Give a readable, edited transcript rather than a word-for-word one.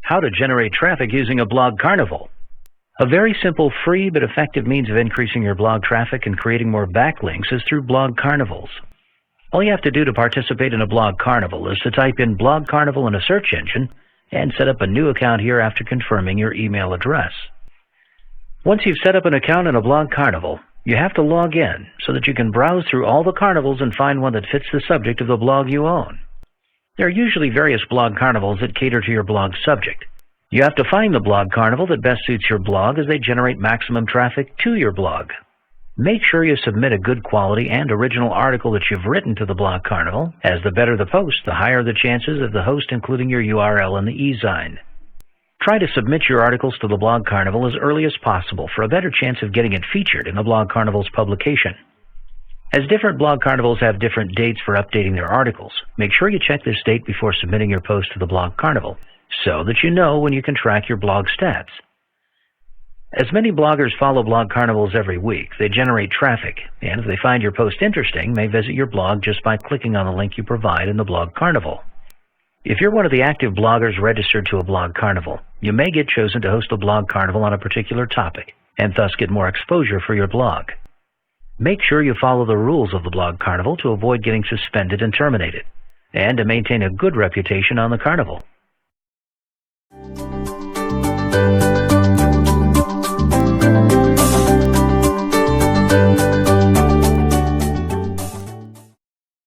How to generate traffic using a blog carnival. A very simple, free, but effective means of increasing your blog traffic and creating more backlinks is through blog carnivals. All you have to do to participate in a blog carnival is to type in Blog Carnival in a search engine and set up a new account here after confirming your email address. Once you've set up an account in a blog carnival, you have to log in so that you can browse through all the carnivals and find one that fits the subject of the blog you own. There are usually various blog carnivals that cater to your blog subject. You have to find the blog carnival that best suits your blog as they generate maximum traffic to your blog. Make sure you submit a good quality and original article that you've written to the blog carnival, as the better the post, the higher the chances of the host including your URL in the e-zine. Try to submit your articles to the blog carnival as early as possible for a better chance of getting it featured in the blog carnival's publication. As different blog carnivals have different dates for updating their articles, make sure you check this date before submitting your post to the blog carnival so that you know when you can track your blog stats. As many bloggers follow blog carnivals every week, they generate traffic, and if they find your post interesting, may visit your blog just by clicking on the link you provide in the blog carnival. If you're one of the active bloggers registered to a blog carnival, you may get chosen to host a blog carnival on a particular topic, and thus get more exposure for your blog. Make sure you follow the rules of the blog carnival to avoid getting suspended and terminated, and to maintain a good reputation on the carnival.